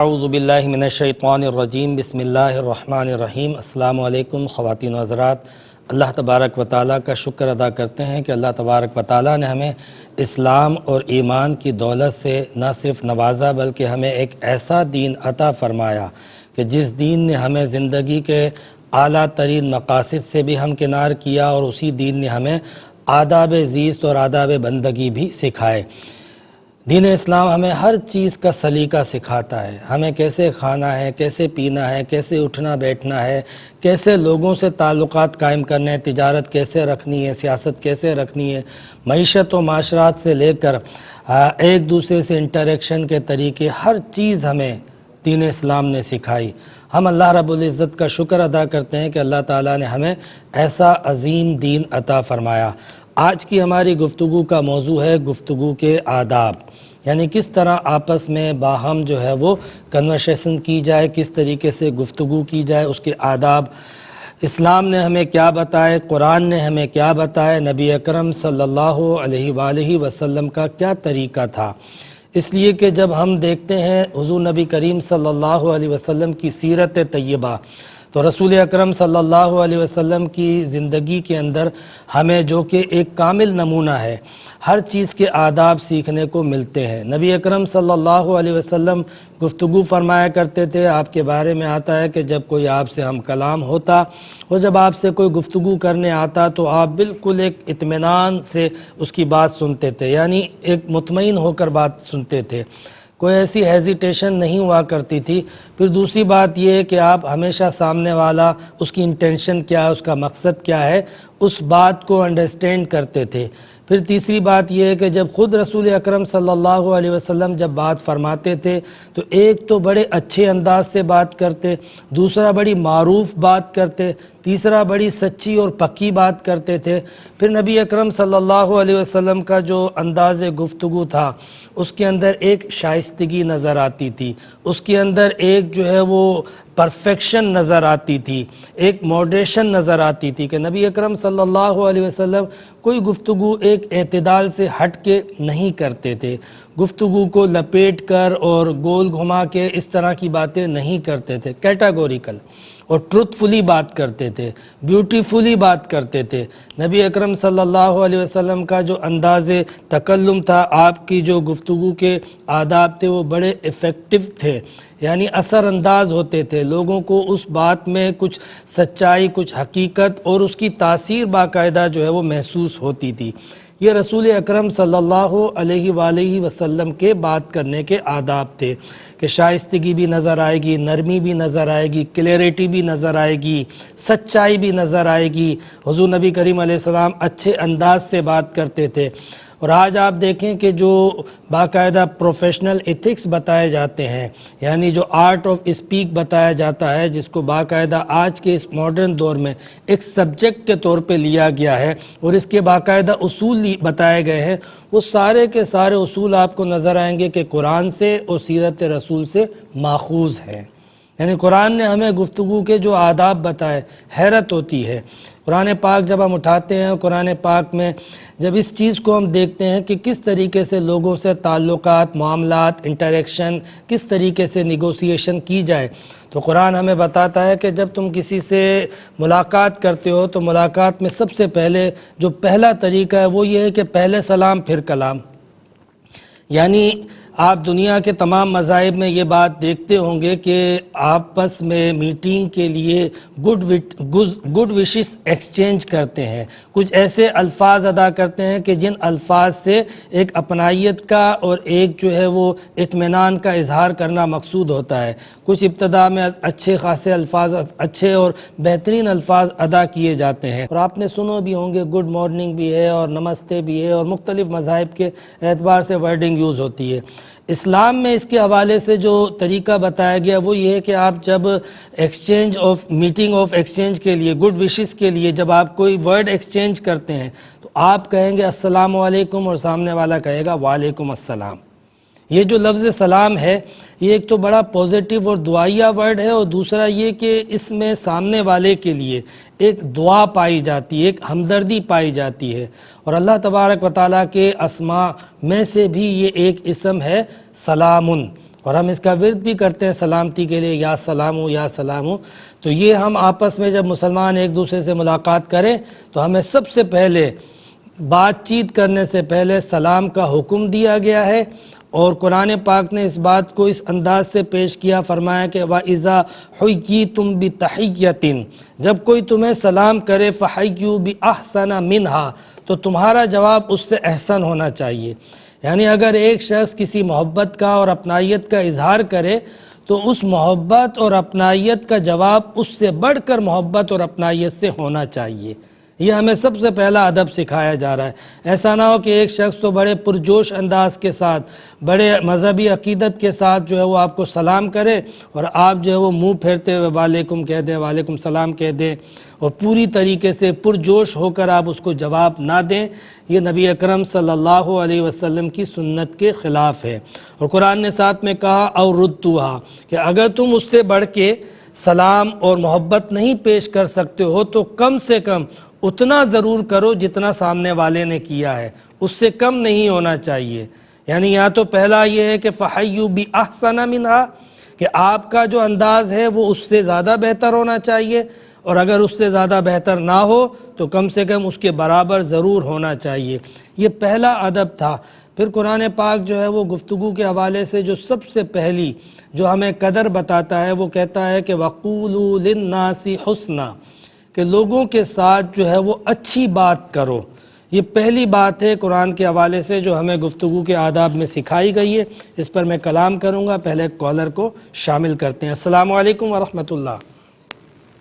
اعوذ باللہ من الشیطان الرجیم بسم اللہ الرحمن الرحیم۔ السلام علیکم خواتین و حضرات، اللہ تبارک و تعالیٰ کا شکر ادا کرتے ہیں کہ اللہ تبارک و تعالیٰ نے ہمیں اسلام اور ایمان کی دولت سے نہ صرف نوازا بلکہ ہمیں ایک ایسا دین عطا فرمایا کہ جس دین نے ہمیں زندگی کے اعلیٰ ترین مقاصد سے بھی ہمکنار کیا اور اسی دین نے ہمیں آداب زیست اور آداب بندگی بھی سکھائے۔ دین اسلام ہمیں ہر چیز کا سلیقہ سکھاتا ہے، ہمیں کیسے کھانا ہے، کیسے پینا ہے، کیسے اٹھنا بیٹھنا ہے، کیسے لوگوں سے تعلقات قائم کرنے ہیں، تجارت کیسے رکھنی ہے، سیاست کیسے رکھنی ہے، معیشت و معاشرات سے لے کر ایک دوسرے سے انٹریکشن کے طریقے، ہر چیز ہمیں دین اسلام نے سکھائی۔ ہم اللہ رب العزت کا شکر ادا کرتے ہیں کہ اللہ تعالیٰ نے ہمیں ایسا عظیم دین عطا فرمایا۔ آج کی ہماری گفتگو کا موضوع ہے گفتگو کے آداب، یعنی کس طرح آپس میں باہم جو ہے وہ کنورسیشن کی جائے، کس طریقے سے گفتگو کی جائے، اس کے آداب اسلام نے ہمیں کیا بتائے، قرآن نے ہمیں کیا بتائے، نبی اکرم صلی اللہ علیہ وآلہ وسلم کا کیا طریقہ تھا۔ اس لیے کہ جب ہم دیکھتے ہیں حضور نبی کریم صلی اللہ علیہ وسلم کی سیرت طیبہ، تو رسول اکرم صلی اللہ علیہ وسلم کی زندگی کے اندر ہمیں جو کہ ایک کامل نمونہ ہے، ہر چیز کے آداب سیکھنے کو ملتے ہیں۔ نبی اکرم صلی اللہ علیہ وسلم گفتگو فرمایا کرتے تھے، آپ کے بارے میں آتا ہے کہ جب کوئی آپ سے ہم کلام ہوتا اور جب آپ سے کوئی گفتگو کرنے آتا تو آپ بالکل ایک اطمینان سے اس کی بات سنتے تھے، یعنی ایک مطمئن ہو کر بات سنتے تھے، کوئی ایسی ہیزیٹیشن نہیں ہوا کرتی تھی۔ پھر دوسری بات یہ ہے کہ آپ ہمیشہ سامنے والا اس کی انٹینشن کیا ہے، اس کا مقصد کیا ہے، اس بات کو انڈرسٹینڈ کرتے تھے۔ پھر تیسری بات یہ ہے کہ جب خود رسول اکرم صلی اللہ علیہ وسلم جب بات فرماتے تھے تو ایک تو بڑے اچھے انداز سے بات کرتے، دوسرا بڑی معروف بات کرتے، تیسرا بڑی سچی اور پکی بات کرتے تھے۔ پھر نبی اکرم صلی اللہ علیہ وسلم کا جو انداز گفتگو تھا اس کے اندر ایک شائستگی نظر آتی تھی، اس کے اندر ایک جو ہے وہ پرفیکشن نظر آتی تھی، ایک ماڈریشن نظر آتی تھی کہ نبی اکرم صلی اللہ علیہ وسلم کوئی گفتگو ایک اعتدال سے ہٹ کے نہیں کرتے تھے، گفتگو کو لپیٹ کر اور گول گھما کے اس طرح کی باتیں نہیں کرتے تھے، کیٹاگوریکل اور ٹروتھفلی بات کرتے تھے، بیوٹیفلی بات کرتے تھے۔ نبی اکرم صلی اللہ علیہ وسلم کا جو انداز تکلم تھا، آپ کی جو گفتگو کے آداب تھے وہ بڑے افیکٹو تھے، یعنی اثر انداز ہوتے تھے، لوگوں کو اس بات میں کچھ سچائی، کچھ حقیقت اور اس کی تاثیر باقاعدہ جو ہے وہ محسوس ہوتی تھی۔ یہ رسول اکرم صلی اللہ علیہ وآلہ وسلم کے بات کرنے کے آداب تھے کہ شائستگی بھی نظر آئے گی، نرمی بھی نظر آئے گی، کلیئرٹی بھی نظر آئے گی، سچائی بھی نظر آئے گی۔ حضور نبی کریم علیہ السلام اچھے انداز سے بات کرتے تھے۔ اور آج آپ دیکھیں کہ جو باقاعدہ پروفیشنل ایتھکس بتائے جاتے ہیں، یعنی جو آرٹ آف اسپیک بتایا جاتا ہے، جس کو باقاعدہ آج کے اس ماڈرن دور میں ایک سبجیکٹ کے طور پہ لیا گیا ہے اور اس کے باقاعدہ اصول بتائے گئے ہیں، وہ سارے کے سارے اصول آپ کو نظر آئیں گے کہ قرآن سے اور سیرت رسول سے ماخوذ ہیں۔ یعنی قرآن نے ہمیں گفتگو کے جو آداب بتائے، حیرت ہوتی ہے۔ قرآن پاک جب ہم اٹھاتے ہیں، قرآن پاک میں جب اس چیز کو ہم دیکھتے ہیں کہ کس طریقے سے لوگوں سے تعلقات، معاملات، انٹریکشن، کس طریقے سے نیگوسیشن کی جائے، تو قرآن ہمیں بتاتا ہے کہ جب تم کسی سے ملاقات کرتے ہو تو ملاقات میں سب سے پہلے جو پہلا طریقہ ہے وہ یہ ہے کہ پہلے سلام پھر کلام۔ یعنی آپ دنیا کے تمام مذاہب میں یہ بات دیکھتے ہوں گے کہ آپس میں میٹنگ کے لیے گڈ وشز ایکسچینج کرتے ہیں، کچھ ایسے الفاظ ادا کرتے ہیں کہ جن الفاظ سے ایک اپنائیت کا اور ایک جو ہے وہ اطمینان کا اظہار کرنا مقصود ہوتا ہے۔ کچھ ابتدا میں اچھے خاصے الفاظ، اچھے اور بہترین الفاظ ادا کیے جاتے ہیں، اور آپ نے سنو بھی ہوں گے، گڈ مارننگ بھی ہے اور نمستے بھی ہے، اور مختلف مذاہب کے اعتبار سے ورڈنگ یوز ہوتی ہے۔ اسلام میں اس کے حوالے سے جو طریقہ بتایا گیا وہ یہ ہے کہ آپ جب میٹنگ آف ایکسچینج کے لیے، گڈ وشز کے لیے جب آپ کوئی ورڈ ایکسچینج کرتے ہیں تو آپ کہیں گے السلام علیکم اور سامنے والا کہے گا وعلیکم السلام۔ یہ جو لفظ سلام ہے یہ ایک تو بڑا پازیٹیو اور دعائیہ ورڈ ہے، اور دوسرا یہ کہ اس میں سامنے والے کے لیے ایک دعا پائی جاتی ہے، ایک ہمدردی پائی جاتی ہے۔ اور اللہ تبارک و تعالیٰ کے اسماء میں سے بھی یہ ایک اسم ہے سلامن، اور ہم اس کا ورد بھی کرتے ہیں سلامتی کے لیے، یا سلام ہو یا سلام ہو. تو یہ ہم آپس میں جب مسلمان ایک دوسرے سے ملاقات کریں تو ہمیں سب سے پہلے بات چیت کرنے سے پہلے سلام کا حکم دیا گیا ہے. اور قرآن پاک نے اس بات کو اس انداز سے پیش کیا، فرمایا کہ وَإِذَا حُيِّيتُم بِتَحِيَّةٍ، جب کوئی تمہیں سلام کرے فَحَيُّوا بِأَحْسَنَ مِنْهَا، تو تمہارا جواب اس سے احسن ہونا چاہیے. یعنی اگر ایک شخص کسی محبت کا اور اپنائیت کا اظہار کرے تو اس محبت اور اپنائیت کا جواب اس سے بڑھ کر محبت اور اپنائیت سے ہونا چاہیے. یہ ہمیں سب سے پہلا ادب سکھایا جا رہا ہے. ایسا نہ ہو کہ ایک شخص تو بڑے پرجوش انداز کے ساتھ، بڑے مذہبی عقیدت کے ساتھ جو ہے وہ آپ کو سلام کرے اور آپ جو ہے وہ منہ پھیرتے ہوئے وعلیکم کہہ دیں، وعلیکم السلام کہہ دیں، اور پوری طریقے سے پرجوش ہو کر آپ اس کو جواب نہ دیں. یہ نبی اکرم صلی اللہ علیہ وسلم کی سنت کے خلاف ہے. اور قرآن نے ساتھ میں کہا اور ردوہا، کہ اگر تم اس سے بڑھ کے سلام اور محبت نہیں پیش کر سکتے ہو تو کم سے کم اتنا ضرور کرو جتنا سامنے والے نے کیا ہے، اس سے کم نہیں ہونا چاہیے. یعنی یہاں تو پہلا یہ ہے کہ فَحَيُّوا بِأَحْسَنَ مِنْهَا، کہ آپ کا جو انداز ہے وہ اس سے زیادہ بہتر ہونا چاہیے، اور اگر اس سے زیادہ بہتر نہ ہو تو کم سے کم اس کے برابر ضرور ہونا چاہیے. یہ پہلا ادب تھا. پھر قرآن پاک جو ہے وہ گفتگو کے حوالے سے جو سب سے پہلی جو ہمیں قدر بتاتا ہے وہ کہتا ہے کہ وَقُولُوا لِلنَّاسِ حُسْنًا، کہ لوگوں کے ساتھ جو ہے وہ اچھی بات کرو. یہ پہلی بات ہے قرآن کے حوالے سے جو ہمیں گفتگو کے آداب میں سکھائی گئی ہے. اس پر میں کلام کروں گا. پہلے کالر کو شامل کرتے ہیں. السلام علیکم ورحمۃ اللہ.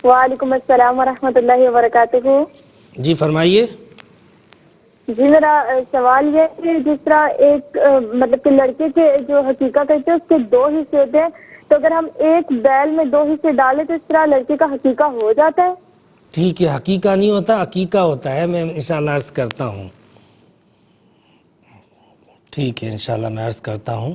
وعلیکم السلام ورحمۃ اللہ وبرکاتہ. جی فرمائیے. جی میرا سوال یہ ہے کہ جس طرح ایک مطلب کہ لڑکے کے جو حقیقہ کہتے ہیں اس کے دو حصے ہوتے ہیں، تو اگر ہم ایک بیل میں دو حصے ڈالیں تو اس طرح لڑکے کا حقیقہ ہو جاتا ہے؟ ٹھیک ہے، حقیقہ نہیں ہوتا، عقیقہ ہوتا ہے. میں انشاءاللہ عرض کرتا ہوں. ٹھیک ہے، انشاءاللہ میں عرض کرتا ہوں.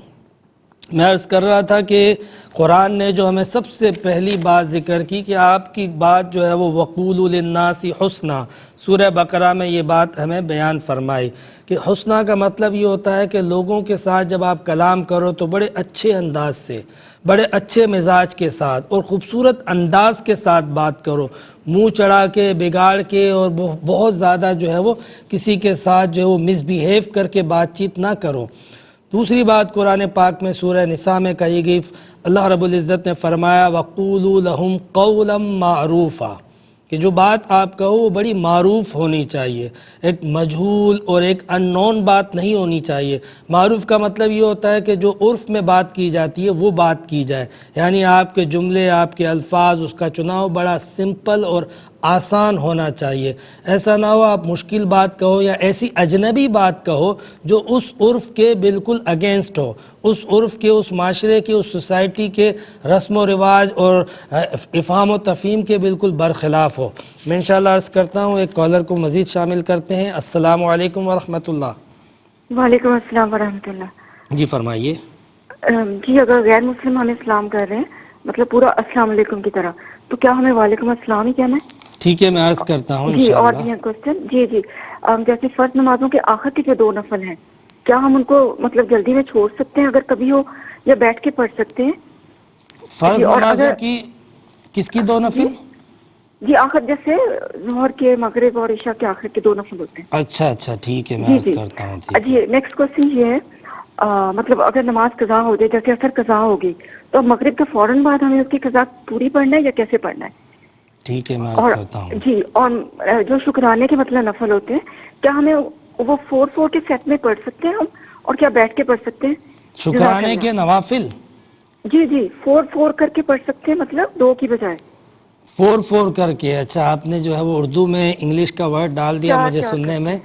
میں عرض کر رہا تھا کہ قرآن نے جو ہمیں سب سے پہلی بات ذکر کی کہ آپ کی بات جو ہے وہ وَقُولُوا لِلنَّاسِ حُسْنًا، سورہ بقرہ میں یہ بات ہمیں بیان فرمائی کہ حسنہ کا مطلب یہ ہوتا ہے کہ لوگوں کے ساتھ جب آپ کلام کرو تو بڑے اچھے انداز سے، بڑے اچھے مزاج کے ساتھ اور خوبصورت انداز کے ساتھ بات کرو. منہ چڑھا کے، بگاڑ کے اور بہت زیادہ جو ہے وہ کسی کے ساتھ جو ہے وہ مس بیہیو کر کے بات چیت نہ کرو. دوسری بات قرآن پاک میں سورہ نساء میں کہی گئی، اللہ رب العزت نے فرمایا وَقُولُوا لَهُمْ قَوْلًا مَعْرُوفًا، کہ جو بات آپ کہو وہ بڑی معروف ہونی چاہیے، ایک مجہول اور ایک ان نون بات نہیں ہونی چاہیے. معروف کا مطلب یہ ہوتا ہے کہ جو عرف میں بات کی جاتی ہے وہ بات کی جائے. یعنی آپ کے جملے، آپ کے الفاظ، اس کا چناؤ بڑا سمپل اور آسان ہونا چاہیے. ایسا نہ ہو آپ مشکل بات کہو یا ایسی اجنبی بات کہو جو اس عرف کے بالکل اگینسٹ ہو، اس عرف کے، اس معاشرے کے، اس سوسائٹی کے رسم و رواج اور افہام و تفہیم کے بالکل برخلاف ہو. میں انشاءاللہ عرض کرتا ہوں. ایک کالر کو مزید شامل کرتے ہیں. السلام علیکم ورحمۃ اللہ. وعلیکم السلام ورحمۃ اللہ. جی فرمائیے. جی اگر غیر مسلم ہمیں سلام کر رہے ہیں مطلب پورا السلام علیکم کی طرح، تو کیا ہمیں وعلیکم السلام ہی کہنا ہے؟ ٹھیک ہے، میں عرض کرتا ہوں جی. اور انشاءاللہ. بھی کوشچن. جی جیسے فرض نمازوں کے آخر کے جو 2 نفل ہیں، کیا ہم ان کو مطلب جلدی میں چھوڑ سکتے ہیں اگر کبھی ہو، یا بیٹھ کے پڑھ سکتے ہیں؟ فرض اور نمازوں اگر کی کس کی 2 نفل؟ جی آخر جیسے ظہر کے، مغرب اور عشاء کے آخر کے 2 نفل ہوتے ہیں. اچھا ٹھیک ہے، میں عرض کرتا ہوں. جی نیکسٹ کوشچن یہ ہے مطلب اگر نماز قضا ہو جائے، جیسے اثر قضا ہوگی، تو مغرب کے فوراً بعد ہمیں اس کی قضا پوری پڑھنا ہے یا کیسے پڑھنا ہے؟ ٹھیک ہے، میں عرض کرتا ہوں. جی اور جو شکرانے کے مطلب نفل ہوتے ہیں، کیا ہمیں وہ 4 کے سیٹ میں پڑھ سکتے ہیں ہم، اور کیا بیٹھ کے پڑھ سکتے ہیں؟ شکرانے کے نوافل جی 4 کر کے پڑھ سکتے ہیں، مطلب 2 کی بجائے 4 کر کے. اچھا، آپ نے جو ہے وہ اردو میں انگلش کا ورڈ ڈال دیا، مجھے سننے میں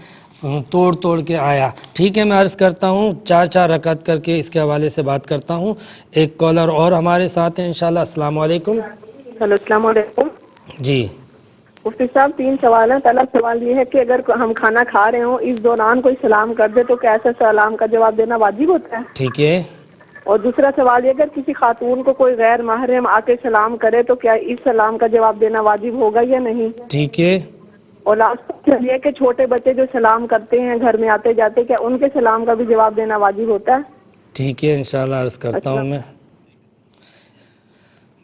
توڑ کے آیا. ٹھیک ہے، میں عرض کرتا ہوں 4 رکعت کر کے اس کے حوالے سے بات کرتا ہوں. ایک کالر اور ہمارے ساتھ ہیں انشاءاللہ. السلام علیکم. ہلو السلام علیکم. جی مفتی صاحب 3 سوال ہیں. پہلا سوال یہ ہے کہ اگر ہم کھانا کھا رہے ہوں، اس دوران کوئی سلام کر دے تو کیا ایسا سلام کا جواب دینا واجب ہوتا ہے؟ ٹھیک ہے. اور دوسرا سوال یہ اگر کسی خاتون کو کوئی غیر محرم آ کے سلام کرے تو کیا اس سلام کا جواب دینا واجب ہوگا یا نہیں؟ ٹھیک ہے. اور لاسٹ یہ کہ چھوٹے بچے جو سلام کرتے ہیں گھر میں آتے جاتے، کیا ان کے سلام کا بھی جواب دینا واجب ہوتا ہے؟ ٹھیک ہے، انشاءاللہ عرض کرتا ہوں. میں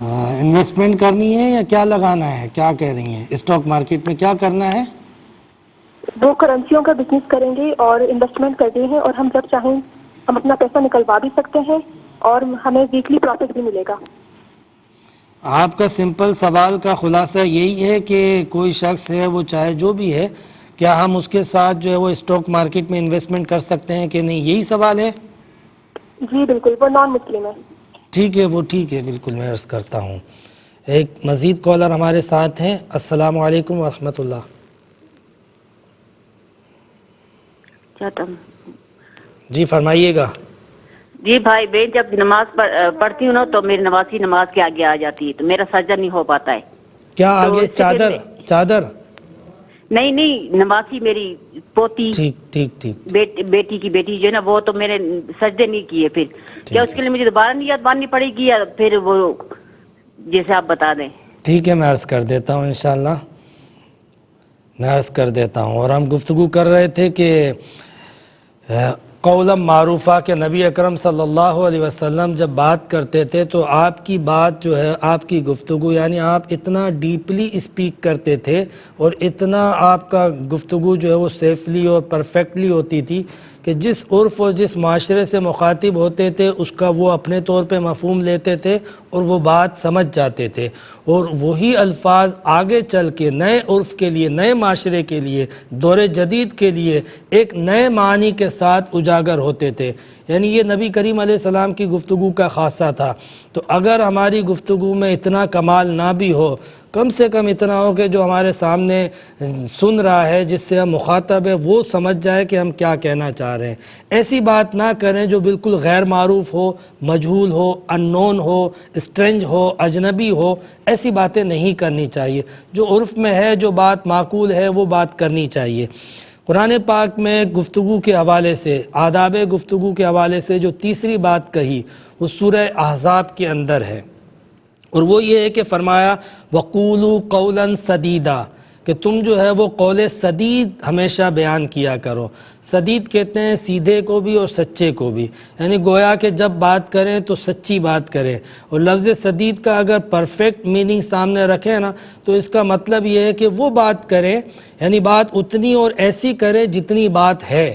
انویسٹمنٹ کرنی ہے یا کیا لگانا ہے، کیا کہہ رہی ہیں؟ اسٹاک مارکیٹ میں کیا کرنا ہے؟ وہ کرنسیوں کا بزنس کریں گے اور انویسٹمنٹ کرنی ہے، اور ہم جب چاہیں ہم اپنا پیسہ نکلوا بھی سکتے ہیں اور ہمیں ویکلی پروفٹ بھی ملے گا۔ آپ کا سمپل سوال کا خلاصہ یہی ہے کہ کوئی شخص ہے، وہ چاہے جو بھی ہے، کیا ہم اس کے ساتھ جو ہے وہ اسٹاک مارکیٹ میں انویسٹمنٹ کر سکتے ہیں کہ نہیں، یہی سوال ہے؟ جی بالکل، وہ نان مسلم ہے۔ ٹھیک ہے، وہ ٹھیک ہے، بالکل میں عرض کرتا ہوں۔ ایک مزید کالر ہمارے ساتھ ہیں۔ السلام علیکم ورحمۃ اللہ۔ جی فرمائیے گا۔ جی بھائی بہن، جب نماز پڑھتی ہوں نا تو میری نمازی نماز کے آگے آ جاتی ہے تو میرا سجدہ نہیں ہو پاتا ہے۔ کیا تو آگے؟ اس سے پھر چادر؟ نہیں، نمازی میری پوتی ٹھیک بیٹی کی بیٹی جو ہے نا، وہ تو میرے سجدے نہیں کیے۔ پھر کیا اس کے لیے مجھے دوبارہ نیت باندھنی پڑے گی یا پھر وہ جیسے آپ بتا دیں؟ ٹھیک ہے، میں عرض کر دیتا ہوں انشاءاللہ، میں عرض کر دیتا ہوں۔ اور ہم گفتگو کر رہے تھے کہ قولم معروفہ کہ نبی اکرم صلی اللہ علیہ وسلم جب بات کرتے تھے تو آپ کی بات جو ہے، آپ کی گفتگو، یعنی آپ اتنا ڈیپلی اسپیک کرتے تھے اور اتنا آپ کا گفتگو جو ہے وہ سیفلی اور پرفیکٹلی ہوتی تھی کہ جس عرف اور جس معاشرے سے مخاطب ہوتے تھے اس کا وہ اپنے طور پہ مفہوم لیتے تھے اور وہ بات سمجھ جاتے تھے، اور وہی الفاظ آگے چل کے نئے عرف کے لیے، نئے معاشرے کے لیے، دور جدید کے لیے ایک نئے معنی کے ساتھ اجاگر ہوتے تھے۔ یعنی یہ نبی کریم علیہ السلام کی گفتگو کا خاصہ تھا۔ تو اگر ہماری گفتگو میں اتنا کمال نہ بھی ہو، کم سے کم اتنا ہو کہ جو ہمارے سامنے سن رہا ہے، جس سے ہم مخاطب ہے، وہ سمجھ جائے کہ ہم کیا کہنا چاہ رہے ہیں۔ ایسی بات نہ کریں جو بالکل غیر معروف ہو، مجہول ہو، ان نون ہو، اسٹرینج ہو، اجنبی ہو، ایسی باتیں نہیں کرنی چاہیے۔ جو عرف میں ہے، جو بات معقول ہے، وہ بات کرنی چاہیے۔ قرآن پاک میں گفتگو کے حوالے سے، آداب گفتگو کے حوالے سے جو تیسری بات کہی وہ سورہ احزاب کے اندر ہے، اور وہ یہ ہے کہ فرمایا وَقُولُوا قَوْلًا سَدِيدًا، کہ تم جو ہے وہ قول سدید ہمیشہ بیان کیا کرو۔ سدید کہتے ہیں سیدھے کو بھی اور سچے کو بھی، یعنی گویا کہ جب بات کریں تو سچی بات کریں۔ اور لفظ سدید کا اگر پرفیکٹ میننگ سامنے رکھیں نا تو اس کا مطلب یہ ہے کہ وہ بات کریں، یعنی بات اتنی اور ایسی کریں جتنی بات ہے،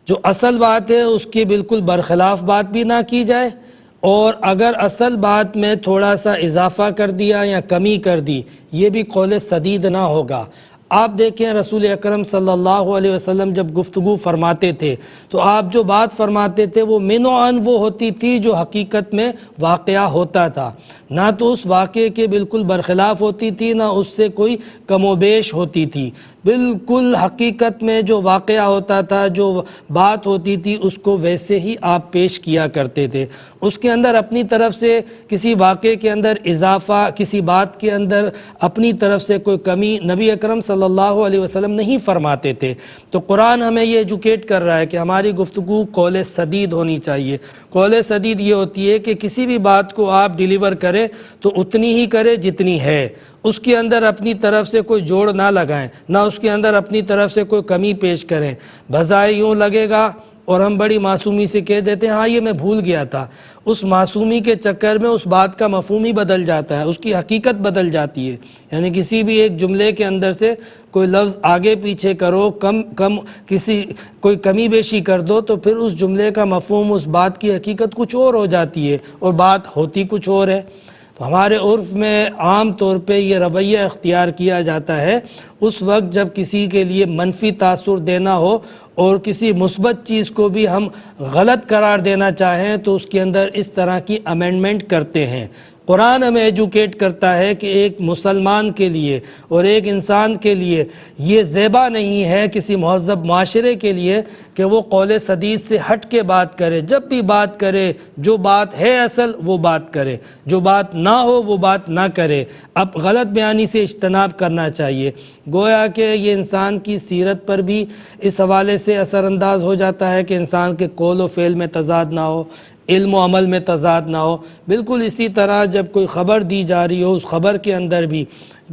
جو اصل بات ہے اس کی بالکل برخلاف بات بھی نہ کی جائے، اور اگر اصل بات میں تھوڑا سا اضافہ کر دیا یا کمی کر دی، یہ بھی قول سدید نہ ہوگا۔ آپ دیکھیں رسول اکرم صلی اللہ علیہ وسلم جب گفتگو فرماتے تھے تو آپ جو بات فرماتے تھے وہ من و عن وہ ہوتی تھی جو حقیقت میں واقعہ ہوتا تھا، نہ تو اس واقعے کے بالکل برخلاف ہوتی تھی، نہ اس سے کوئی کم و بیش ہوتی تھی۔ بالکل حقیقت میں جو واقعہ ہوتا تھا، جو بات ہوتی تھی، اس کو ویسے ہی آپ پیش کیا کرتے تھے۔ اس کے اندر اپنی طرف سے کسی واقعے کے اندر اضافہ، کسی بات کے اندر اپنی طرف سے کوئی کمی نبی اکرم صلی اللہ علیہ وسلم نہیں فرماتے تھے۔ تو قرآن ہمیں یہ ایجوکیٹ کر رہا ہے کہ ہماری گفتگو قول سدید ہونی چاہیے۔ قول سدید یہ ہوتی ہے کہ کسی بھی بات کو آپ ڈیلیور کریں تو اتنی ہی کریں جتنی ہے، اس کے اندر اپنی طرف سے کوئی جوڑ نہ لگائیں، نہ اس کے اندر اپنی طرف سے کوئی کمی پیش کریں۔ بظاہر یوں لگے گا اور ہم بڑی معصومی سے کہہ دیتے ہیں ہاں یہ میں بھول گیا تھا، اس معصومی کے چکر میں اس بات کا مفہوم ہی بدل جاتا ہے، اس کی حقیقت بدل جاتی ہے۔ یعنی کسی بھی ایک جملے کے اندر سے کوئی لفظ آگے پیچھے کرو، کوئی کمی بیشی کر دو تو پھر اس جملے کا مفہوم، اس بات کی حقیقت کچھ اور ہو جاتی ہے اور بات ہوتی کچھ اور ہے۔ تو ہمارے عرف میں عام طور پہ یہ رویہ اختیار کیا جاتا ہے اس وقت جب کسی کے لیے منفی تاثر دینا ہو اور کسی مثبت چیز کو بھی ہم غلط قرار دینا چاہیں تو اس کے اندر اس طرح کی امینڈمنٹ کرتے ہیں۔ قرآن ہمیں ایجوکیٹ کرتا ہے کہ ایک مسلمان کے لیے اور ایک انسان کے لیے یہ زیبا نہیں ہے، کسی مہذب معاشرے کے لیے، کہ وہ قول سدید سے ہٹ کے بات کرے۔ جب بھی بات کرے جو بات ہے اصل وہ بات کرے، جو بات نہ ہو وہ بات نہ کرے۔ اب غلط بیانی سے اجتناب کرنا چاہیے۔ گویا کہ یہ انسان کی سیرت پر بھی اس حوالے سے اثر انداز ہو جاتا ہے کہ انسان کے قول و فعل میں تضاد نہ ہو، علم و عمل میں تضاد نہ ہو۔ بالکل اسی طرح جب کوئی خبر دی جا رہی ہو اس خبر کے اندر بھی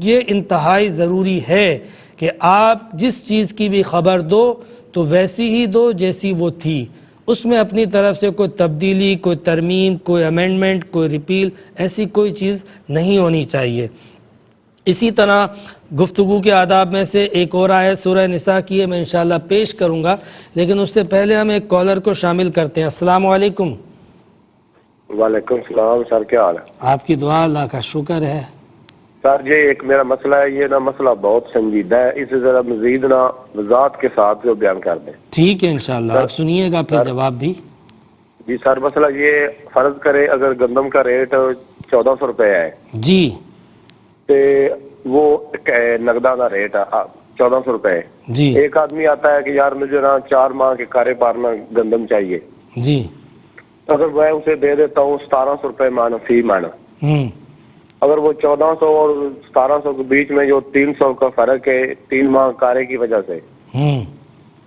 یہ انتہائی ضروری ہے کہ آپ جس چیز کی بھی خبر دو تو ویسی ہی دو جیسی وہ تھی، اس میں اپنی طرف سے کوئی تبدیلی، کوئی ترمیم، کوئی امینڈمنٹ، کوئی ریپیل، ایسی کوئی چیز نہیں ہونی چاہیے۔ اسی طرح گفتگو کے آداب میں سے ایک اور آیت سورہ نساء کی ہے، میں انشاءاللہ پیش کروں گا، لیکن اس سے پہلے ہم ایک کالر کو شامل کرتے ہیں۔ السلام علیکم۔ وعلیکم السلام سر، کیا حال ہے؟ آپ کی دعا، اللہ کا شکر ہے۔ سر یہ ایک میرا مسئلہ ہے، یہ مسئلہ بہت سنجیدہ ہے، اسے ذرا مزید وضاحت کے ساتھ جو بیان کر دیں۔ ٹھیک ہے انشاءاللہ، آپ سنیے گا پھر جواب بھی۔ جی سر، مسئلہ یہ فرض کرے اگر گندم کا ریٹ 1400 روپے ہے جی، تو وہ نقدانہ ریٹ ہے 1400 روپے، جی ایک آدمی آتا ہے کہ یار مجھے 4 ماہ کے کارے پارنا گندم چاہیے، جی، اگر میں اسے دے دیتا ہوں 1700 روپے مانا فی مانا، اگر وہ 1400 اور 1700 کے بیچ میں جو 300 کا فرق ہے 3 ماہ کارے کی وجہ سے،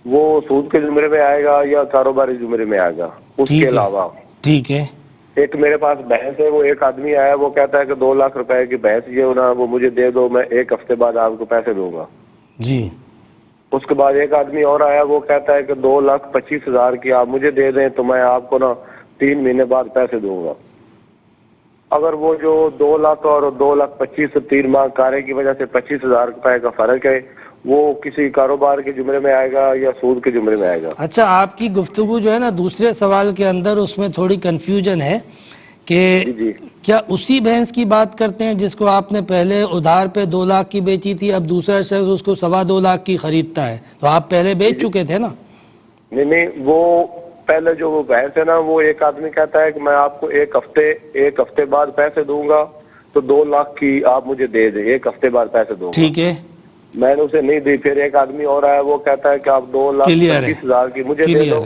وہ سود کے زمرے میں آئے گا یا کاروباری زمرے میں آئے گا؟ اس کے علاوہ ٹھیک ہے، ایک میرے پاس بھینس ہے، وہ ایک آدمی آیا، وہ کہتا ہے کہ 2 لاکھ روپے کی بھینس جو نا وہ مجھے دے دو، میں 1 ہفتے بعد آپ کو پیسے دوں گا۔ جی، اس کے بعد ایک آدمی اور آیا، وہ کہتا ہے کہ 2,25,000 کی آپ مجھے دے دیں تو میں آپ کو 3 مہینے بعد پیسے دوں گا۔ اگر وہ جو 2 لاکھ اور 2,25,000 3 ماہ کارے کی وجہ سے 25,000 روپے کا فرق ہے، وہ کسی کاروبار کے زمرے میں آئے گا یا سود کے زمرے میں آئے گا؟ اچھا، آپ کی گفتگو جو ہے نا دوسرے سوال کے اندر اس میں تھوڑی کنفیوژن ہے کہ جی کیا اسی بھینس کی بات کرتے ہیں جس کو آپ نے پہلے ادھار پہ 2 لاکھ کی بیچی تھی، اب دوسرا شخص اس کو 2.25 لاکھ کی خریدتا ہے، تو آپ پہلے بیچ چکے تھے نا؟ نہیں، وہ پہلے جو وہ بحث ہے نا، وہ ایک آدمی کہتا ہے کہ میں آپ کو ایک ہفتے بعد پیسے دوں گا، تو 2 لاکھ کی آپ مجھے دے دیں، 1 ہفتے بعد پیسے دوں گا۔ ٹھیک ہے، میں نے اسے نہیں دی، پھر ایک آدمی اور آیا، وہ کہتا ہے کہ آپ 2,25,000 کی مجھے دے دو،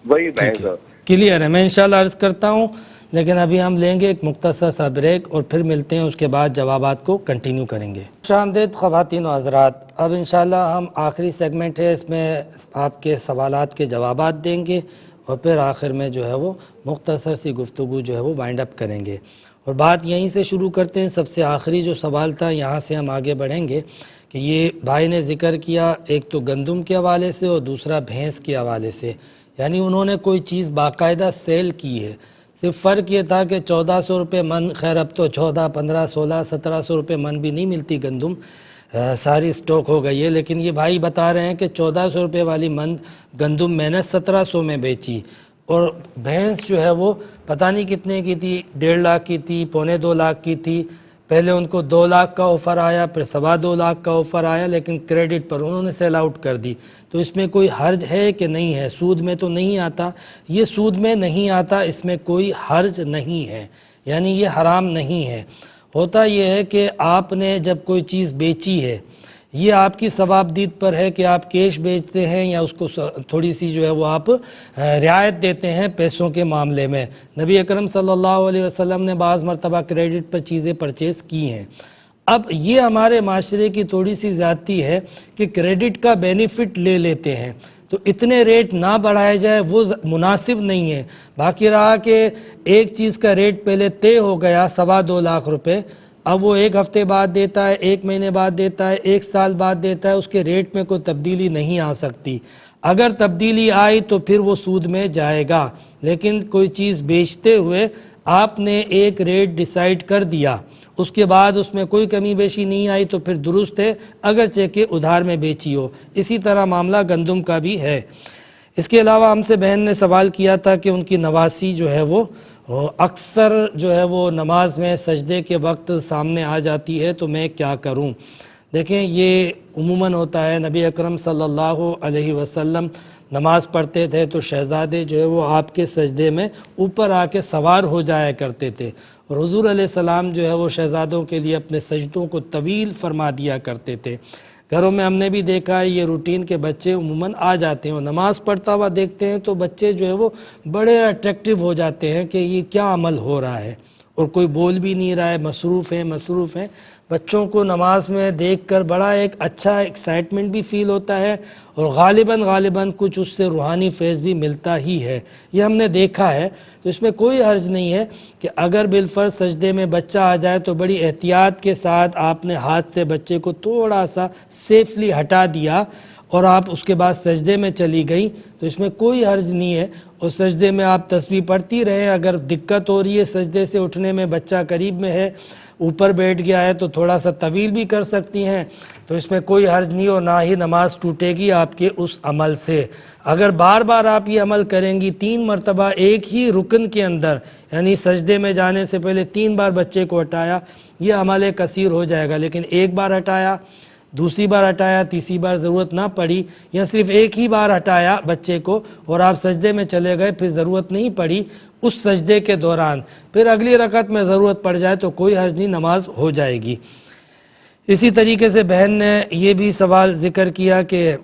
وہی بحث ہے۔ کلیئر ہے، میں انشاءاللہ عرض کرتا ہوں، لیکن ابھی ہم لیں گے ایک مختصر سا بریک اور پھر ملتے ہیں، اس کے بعد جوابات کو کنٹینیو کریں گے۔ خوش آمدید خواتین و حضرات، اب انشاءاللہ ہم آخری سیگمنٹ ہے، اس میں آپ کے سوالات کے جوابات دیں گے اور پھر آخر میں جو ہے وہ مختصر سی گفتگو جو ہے وہ وائنڈ اپ کریں گے، اور بات یہیں سے شروع کرتے ہیں۔ سب سے آخری جو سوال تھا، یہاں سے ہم آگے بڑھیں گے کہ یہ بھائی نے ذکر کیا ایک تو گندم کے حوالے سے اور دوسرا بھینس کے حوالے سے، یعنی انہوں نے کوئی چیز باقاعدہ سیل کی ہے، صرف فرق یہ تھا کہ 1400 روپے من، خیر اب تو 14، 15، 16، 1700 روپے من بھی نہیں ملتی گندم، ساری سٹاک ہو گئی ہے، لیکن یہ بھائی بتا رہے ہیں کہ 1400 روپے والی من گندم میں نے 1700 میں بیچی، اور بھینس جو ہے وہ پتہ نہیں کتنے کی تھی، 1.5 لاکھ کی تھی، 2.25 لاکھ کی تھی۔ پہلے ان کو 2 لاکھ کا آفر آیا، پھر 2.25 لاکھ کا آفر آیا، لیکن کریڈٹ پر انہوں نے سیل آؤٹ کر دی۔ تو اس میں کوئی حرج ہے کہ نہیں ہے؟ سود میں تو نہیں آتا، یہ سود میں نہیں آتا، اس میں کوئی حرج نہیں ہے، یعنی یہ حرام نہیں ہے۔ ہوتا یہ ہے کہ آپ نے جب کوئی چیز بیچی ہے، یہ آپ کی ثوابدید پر ہے کہ آپ کیش بیچتے ہیں یا اس کو تھوڑی سی جو ہے وہ آپ رعایت دیتے ہیں پیسوں کے معاملے میں۔ نبی اکرم صلی اللہ علیہ وسلم نے بعض مرتبہ کریڈٹ پر چیزیں پرچیز کی ہیں۔ اب یہ ہمارے معاشرے کی تھوڑی سی زیادتی ہے کہ کریڈٹ کا بینیفٹ لے لیتے ہیں، تو اتنے ریٹ نہ بڑھائے جائے، وہ مناسب نہیں ہے۔ باقی رہا کہ ایک چیز کا ریٹ پہلے طے ہو گیا 2.25 لاکھ روپے، اب وہ 1 ہفتے بعد دیتا ہے، 1 مہینے بعد دیتا ہے، 1 سال بعد دیتا ہے، اس کے ریٹ میں کوئی تبدیلی نہیں آ سکتی۔ اگر تبدیلی آئی تو پھر وہ سود میں جائے گا، لیکن کوئی چیز بیچتے ہوئے آپ نے ایک ریٹ ڈیسائیڈ کر دیا، اس کے بعد اس میں کوئی کمی بیشی نہیں آئی تو پھر درست ہے، اگرچہ کہ ادھار میں بیچی ہو۔ اسی طرح معاملہ گندم کا بھی ہے۔ اس کے علاوہ ہم سے بہن نے سوال کیا تھا کہ ان کی نواسی جو ہے وہ اکثر جو ہے وہ نماز میں سجدے کے وقت سامنے آ جاتی ہے، تو میں کیا کروں؟ دیکھیں، یہ عموماً ہوتا ہے، نبی اکرم صلی اللہ علیہ وسلم نماز پڑھتے تھے تو شہزادے جو ہے وہ آپ کے سجدے میں اوپر آ کے سوار ہو جایا کرتے تھے، اور حضور علیہ السلام جو ہے وہ شہزادوں کے لیے اپنے سجدوں کو طویل فرما دیا کرتے تھے۔ گھروں میں ہم نے بھی دیکھا ہے، یہ روٹین کے بچے عموماً آ جاتے ہیں اور نماز پڑھتا ہوا دیکھتے ہیں تو بچے جو ہے وہ بڑے اٹریکٹیو ہو جاتے ہیں کہ یہ کیا عمل ہو رہا ہے، اور کوئی بول بھی نہیں رہا ہے، مصروف ہیں۔ بچوں کو نماز میں دیکھ کر بڑا ایک اچھا ایکسائٹمنٹ بھی فیل ہوتا ہے، اور غالباً کچھ اس سے روحانی فیض بھی ملتا ہی ہے، یہ ہم نے دیکھا ہے۔ تو اس میں کوئی حرج نہیں ہے کہ اگر بالفرض سجدے میں بچہ آ جائے تو بڑی احتیاط کے ساتھ آپ نے ہاتھ سے بچے کو تھوڑا سا سیفلی ہٹا دیا، اور آپ اس کے بعد سجدے میں چلی گئیں تو اس میں کوئی حرج نہیں ہے، اور سجدے میں آپ تسبیح پڑھتی رہیں۔ اگر دقت ہو رہی ہے سجدے سے اٹھنے میں، بچہ قریب میں ہے، اوپر بیٹھ گیا ہے، تو تھوڑا سا طویل بھی کر سکتی ہیں، تو اس میں کوئی حرج نہیں، اور نہ ہی نماز ٹوٹے گی آپ کے اس عمل سے۔ اگر بار بار آپ یہ عمل کریں گی 3 مرتبہ ایک ہی رکن کے اندر، یعنی سجدے میں جانے سے پہلے 3 بار بچے کو ہٹایا، یہ عمل کثیر ہو جائے گا۔ لیکن ایک بار ہٹایا، دوسری بار ہٹایا، تیسری بار ضرورت نہ پڑی، یا صرف ایک ہی بار ہٹایا بچے کو اور آپ سجدے میں چلے گئے، پھر ضرورت نہیں پڑی اس سجدے کے دوران، پھر اگلی رکعت میں ضرورت پڑ جائے تو کوئی حرج نہیں، نماز ہو جائے گی۔ اسی طریقے سے بہن نے یہ بھی سوال ذکر کیا کہ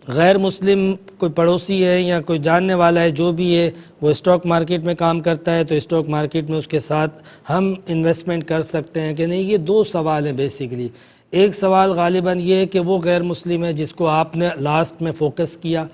غیر مسلم کوئی پڑوسی ہے یا کوئی جاننے والا ہے، جو بھی ہے وہ اسٹاک مارکیٹ میں کام کرتا ہے، تو اسٹاک مارکیٹ میں اس کے ساتھ ہم انویسٹمنٹ کر سکتے ہیں کہ نہیں؟ یہ 2 سوال ہیں بیسیکلی۔ ایک سوال غالباً یہ ہے کہ وہ غیر مسلم ہے جس کو آپ نے لاسٹ میں فوکس کیا،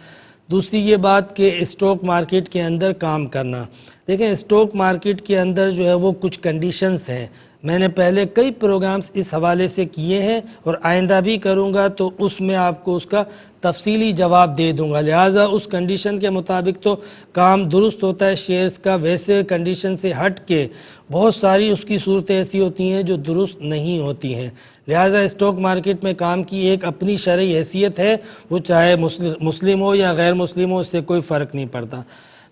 دوسری یہ بات کہ اسٹاک مارکیٹ کے اندر کام کرنا۔ دیکھیں اسٹاک مارکیٹ کے اندر جو ہے وہ کچھ کنڈیشنز ہیں، میں نے پہلے کئی پروگرامز اس حوالے سے کیے ہیں اور آئندہ بھی کروں گا، تو اس میں آپ کو اس کا تفصیلی جواب دے دوں گا، لہٰذا اس کنڈیشن کے مطابق تو کام درست ہوتا ہے شیئرز کا، ویسے کنڈیشن سے ہٹ کے بہت ساری اس کی صورتیں ایسی ہوتی ہیں جو درست نہیں ہوتی ہیں، لہٰذا اسٹاک مارکیٹ میں کام کی ایک اپنی شرعی حیثیت ہے، وہ چاہے مسلم ہو یا غیر مسلم ہو، اس سے کوئی فرق نہیں پڑتا۔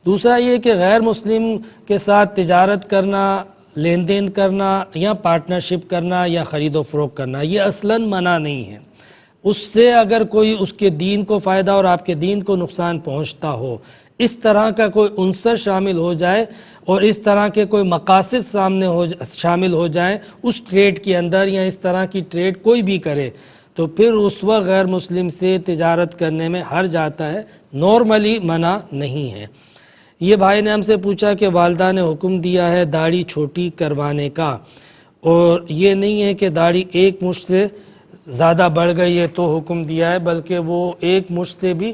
دوسرا یہ کہ غیر مسلم کے ساتھ تجارت کرنا، لین دین کرنا یا پارٹنرشپ کرنا یا خرید و فروخت کرنا، یہ اصلاً منع نہیں ہے۔ اس سے اگر کوئی اس کے دین کو فائدہ اور آپ کے دین کو نقصان پہنچتا ہو، اس طرح کا کوئی عنصر شامل ہو جائے اور اس طرح کے کوئی مقاصد شامل ہو جائیں اس ٹریڈ کے اندر، یا اس طرح کی ٹریڈ کوئی بھی کرے، تو پھر اس وقت غیر مسلم سے تجارت کرنے میں حرج آتا ہے، نارملی منع نہیں ہے۔ یہ بھائی نے ہم سے پوچھا کہ والدہ نے حکم دیا ہے داڑھی چھوٹی کروانے کا، اور یہ نہیں ہے کہ داڑھی 1 مشت سے زیادہ بڑھ گئی ہے تو حکم دیا ہے، بلکہ وہ 1 مشت سے بھی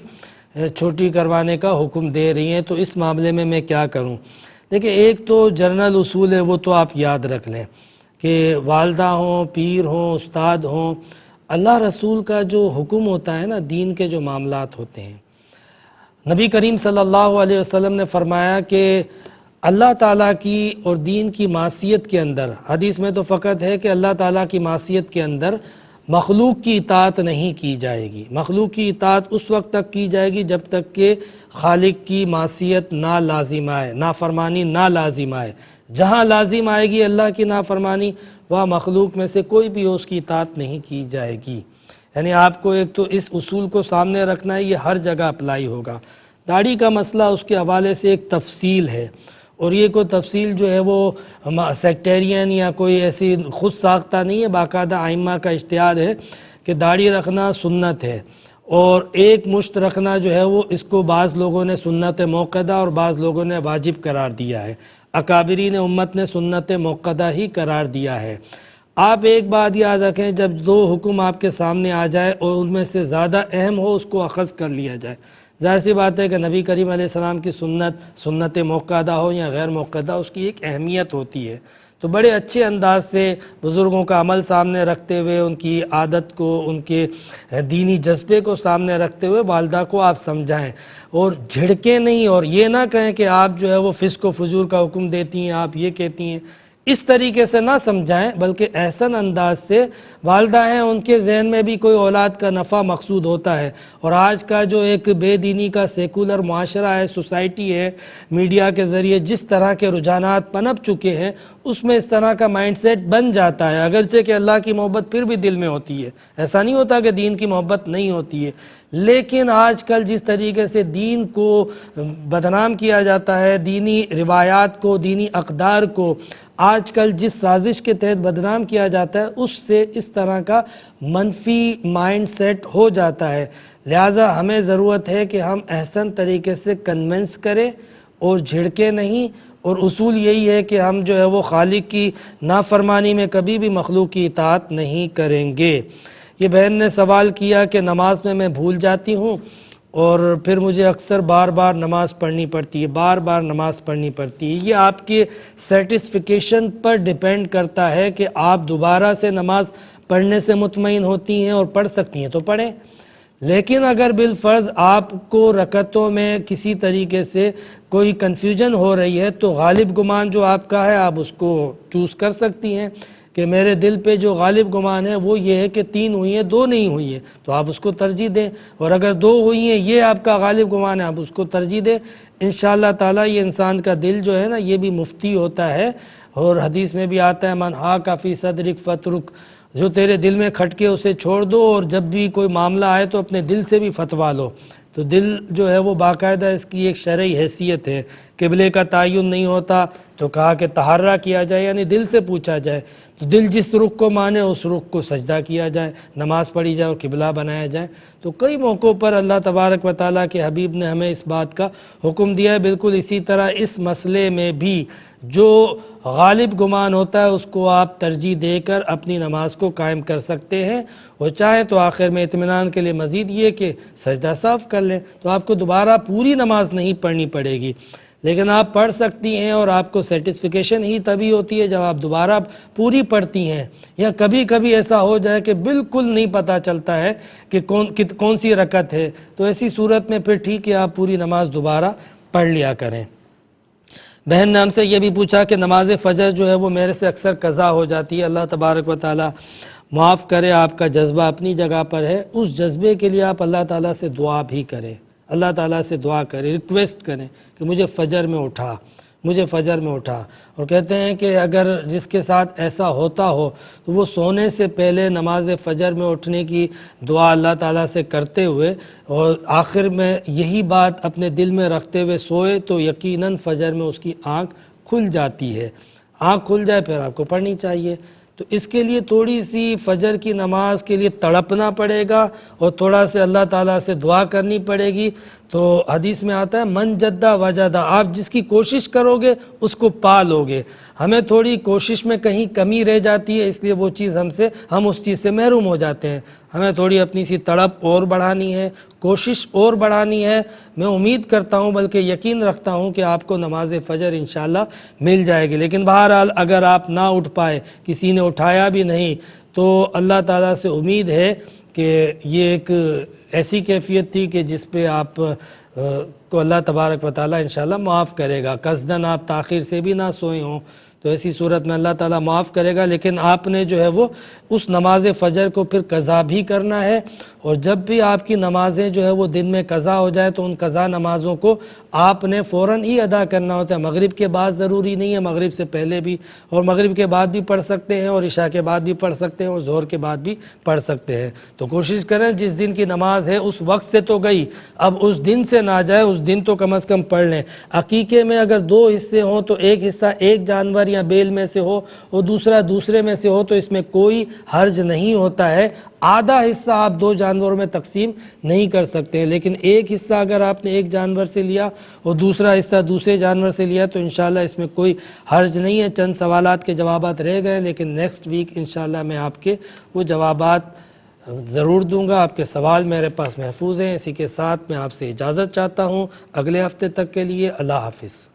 چھوٹی کروانے کا حکم دے رہی ہیں، تو اس معاملے میں کیا کروں؟ دیکھیں ایک تو جنرل اصول ہے، وہ تو آپ یاد رکھ لیں کہ والدہ ہوں، پیر ہوں، استاد ہوں، اللہ رسول کا جو حکم ہوتا ہے نا، دین کے جو معاملات ہوتے ہیں، نبی کریم صلی اللہ علیہ وسلم نے فرمایا کہ اللہ تعالیٰ کی اور دین کی معصیت کے اندر، حدیث میں تو فقط ہے کہ اللہ تعالیٰ کی معصیت کے اندر مخلوق کی اطاعت نہیں کی جائے گی۔ مخلوق کی اطاعت اس وقت تک کی جائے گی جب تک کہ خالق کی معصیت نہ لازم آئے، نافرمانی نہ لازم آئے۔ جہاں لازم آئے گی اللہ کی نافرمانی، وہاں مخلوق میں سے کوئی بھی اس کی اطاعت نہیں کی جائے گی۔ یعنی آپ کو ایک تو اس اصول کو سامنے رکھنا ہے، یہ ہر جگہ اپلائی ہوگا۔ داڑھی کا مسئلہ اس کے حوالے سے ایک تفصیل ہے، اور یہ کوئی تفصیل جو ہے وہ سیکٹیرین یا کوئی ایسی خود ساختہ نہیں ہے، باقاعدہ ائمہ کا اجتہاد ہے کہ داڑھی رکھنا سنت ہے، اور 1 مشت رکھنا جو ہے وہ اس کو بعض لوگوں نے سنت موقدہ اور بعض لوگوں نے واجب قرار دیا ہے، اکابرین امت نے سنت موقدہ ہی قرار دیا ہے۔ آپ ایک بات یاد رکھیں، جب 2 حکم آپ کے سامنے آ جائے اور ان میں سے زیادہ اہم ہو اس کو اخذ کر لیا جائے۔ ظاہر سی بات ہے کہ نبی کریم علیہ السلام کی سنت موقدہ ہو یا غیر موقدہ، اس کی ایک اہمیت ہوتی ہے، تو بڑے اچھے انداز سے بزرگوں کا عمل سامنے رکھتے ہوئے، ان کی عادت کو، ان کے دینی جذبے کو سامنے رکھتے ہوئے والدہ کو آپ سمجھائیں، اور جھڑکیں نہیں، اور یہ نہ کہیں کہ آپ جو ہے وہ فسق و فجور کا حکم دیتی ہیں، آپ یہ کہتی ہیں، اس طریقے سے نہ سمجھائیں، بلکہ احسن انداز سے۔ والدہ ہیں، ان کے ذہن میں بھی کوئی اولاد کا نفع مقصود ہوتا ہے، اور آج کا جو ایک بے دینی کا سیکولر معاشرہ ہے، سوسائٹی ہے، میڈیا کے ذریعے جس طرح کے رجحانات پنپ چکے ہیں، اس میں اس طرح کا مائنڈ سیٹ بن جاتا ہے، اگرچہ کہ اللہ کی محبت پھر بھی دل میں ہوتی ہے، ایسا نہیں ہوتا کہ دین کی محبت نہیں ہوتی ہے، لیکن آج کل جس طریقے سے دین کو بدنام کیا جاتا ہے، دینی روایات کو، دینی اقدار کو آج کل جس سازش کے تحت بدنام کیا جاتا ہے، اس سے اس طرح کا منفی مائنڈ سیٹ ہو جاتا ہے، لہٰذا ہمیں ضرورت ہے کہ ہم احسن طریقے سے کنونس کریں اور جھڑکیں نہیں، اور اصول یہی ہے کہ ہم جو ہے وہ خالق کی نافرمانی میں کبھی بھی مخلوق کی اطاعت نہیں کریں گے۔ یہ بہن نے سوال کیا کہ نماز میں بھول جاتی ہوں اور پھر مجھے اکثر بار بار نماز پڑھنی پڑتی ہے، بار بار نماز پڑھنی پڑتی ہے۔ یہ آپ کے سیٹسفیکیشن پر ڈیپینڈ کرتا ہے کہ آپ دوبارہ سے نماز پڑھنے سے مطمئن ہوتی ہیں اور پڑھ سکتی ہیں تو پڑھیں، لیکن اگر بالفرض آپ کو رکعتوں میں کسی طریقے سے کوئی کنفیوژن ہو رہی ہے تو غالب گمان جو آپ کا ہے آپ اس کو چوز کر سکتی ہیں کہ میرے دل پہ جو غالب گمان ہے وہ یہ ہے کہ 3 ہوئی ہیں 2 نہیں ہوئی ہیں، تو آپ اس کو ترجیح دیں، اور اگر 2 ہوئی ہیں یہ آپ کا غالب گمان ہے آپ اس کو ترجیح دیں۔ انشاءاللہ تعالیٰ یہ انسان کا دل جو ہے نا یہ بھی مفتی ہوتا ہے، اور حدیث میں بھی آتا ہے من ہا کافی صدرک فترک، جو تیرے دل میں کھٹکے اسے چھوڑ دو، اور جب بھی کوئی معاملہ آئے تو اپنے دل سے بھی فتوا لو۔ تو دل جو ہے وہ باقاعدہ اس کی ایک شرعی حیثیت ہے۔ قبلے کا تعین نہیں ہوتا تو کہا کہ تحرہ کیا جائے، یعنی دل سے پوچھا جائے، تو دل جس رخ کو مانے اس رخ کو سجدہ کیا جائے، نماز پڑھی جائے اور قبلہ بنایا جائے۔ تو کئی موقعوں پر اللہ تبارک و تعالیٰ کے حبیب نے ہمیں اس بات کا حکم دیا ہے۔ بالکل اسی طرح اس مسئلے میں بھی جو غالب گمان ہوتا ہے اس کو آپ ترجیح دے کر اپنی نماز کو قائم کر سکتے ہیں، اور چاہیں تو آخر میں اطمینان کے لیے مزید یہ کہ سجدہ صاف کر لیں، تو آپ کو دوبارہ پوری نماز نہیں پڑھنی پڑے گی، لیکن آپ پڑھ سکتی ہیں، اور آپ کو سیٹسفیکیشن ہی تبھی ہوتی ہے جب آپ دوبارہ پوری پڑھتی ہیں۔ یا کبھی کبھی ایسا ہو جائے کہ بالکل نہیں پتہ چلتا ہے کہ کون سی رکعت ہے، تو ایسی صورت میں پھر ٹھیک ہے آپ پوری نماز دوبارہ پڑھ لیا کریں۔ بہن نے ہم سے یہ بھی پوچھا کہ نماز فجر جو ہے وہ میرے سے اکثر قضا ہو جاتی ہے، اللہ تبارک و تعالیٰ معاف کرے، آپ کا جذبہ اپنی جگہ پر ہے، اس جذبے کے لیے آپ اللہ تعالیٰ سے دعا بھی کریں، اللہ تعالیٰ سے دعا کریں، ریکویسٹ کریں کہ مجھے فجر میں اٹھا، مجھے فجر میں اٹھا۔ اور کہتے ہیں کہ اگر جس کے ساتھ ایسا ہوتا ہو تو وہ سونے سے پہلے نماز فجر میں اٹھنے کی دعا اللہ تعالیٰ سے کرتے ہوئے اور آخر میں یہی بات اپنے دل میں رکھتے ہوئے سوئے تو یقیناً فجر میں اس کی آنکھ کھل جاتی ہے۔ آنکھ کھل جائے پھر آپ کو پڑھنی چاہیے۔ تو اس کے لیے تھوڑی سی فجر کی نماز کے لیے تڑپنا پڑے گا اور تھوڑا سے اللہ تعالیٰ سے دعا کرنی پڑے گی۔ تو حدیث میں آتا ہے من جدہ وجدہ، آپ جس کی کوشش کرو گے اس کو پا لو گے۔ ہمیں تھوڑی کوشش میں کہیں کمی رہ جاتی ہے، اس لیے وہ چیز ہم اس چیز سے محروم ہو جاتے ہیں۔ ہمیں تھوڑی اپنی سی تڑپ اور بڑھانی ہے، کوشش اور بڑھانی ہے۔ میں امید کرتا ہوں بلکہ یقین رکھتا ہوں کہ آپ کو نماز فجر انشاءاللہ مل جائے گی۔ لیکن بہرحال اگر آپ نہ اٹھ پائے، کسی نے اٹھایا بھی نہیں، تو اللہ تعالیٰ سے امید ہے کہ یہ ایک ایسی کیفیت تھی کہ جس پہ آپ کو اللہ تبارک و تعالیٰ انشاءاللہ معاف کرے گا۔ قصداً آپ تاخیر سے بھی نہ سوئے ہوں تو ایسی صورت میں اللہ تعالیٰ معاف کرے گا، لیکن آپ نے جو ہے وہ اس نماز فجر کو پھر قضا بھی کرنا ہے۔ اور جب بھی آپ کی نمازیں جو ہے وہ دن میں قضا ہو جائے تو ان قضا نمازوں کو آپ نے فوراً ہی ادا کرنا ہوتا ہے۔ مغرب کے بعد ضروری نہیں ہے، مغرب سے پہلے بھی، اور مغرب کے بعد بھی پڑھ سکتے ہیں، اور عشاء کے بعد بھی پڑھ سکتے ہیں، اور ظہر کے بعد بھی پڑھ سکتے ہیں۔ تو کوشش کریں جس دن کی نماز ہے اس وقت سے تو گئی، اب اس دن سے نہ جائے، اس دن تو کم از کم پڑھ لیں۔ عقیقے میں اگر 2 حصے ہوں تو ایک حصہ ایک جانور یا بیل میں سے ہو اور دوسرا دوسرے میں سے ہو تو اس میں کوئی حرج نہیں ہوتا ہے۔ آدھا حصہ آپ 2 جانوروں میں تقسیم نہیں کر سکتے ہیں، لیکن ایک حصہ اگر آپ نے ایک جانور سے لیا اور دوسرا حصہ دوسرے جانور سے لیا تو انشاءاللہ اس میں کوئی حرج نہیں ہے۔ چند سوالات کے جوابات رہ گئے، لیکن نیکسٹ ویک انشاءاللہ میں آپ کے وہ جوابات ضرور دوں گا۔ آپ کے سوال میرے پاس محفوظ ہیں۔ اسی کے ساتھ میں آپ سے اجازت چاہتا ہوں اگلے ہفتے تک کے لیے۔ اللہ حافظ۔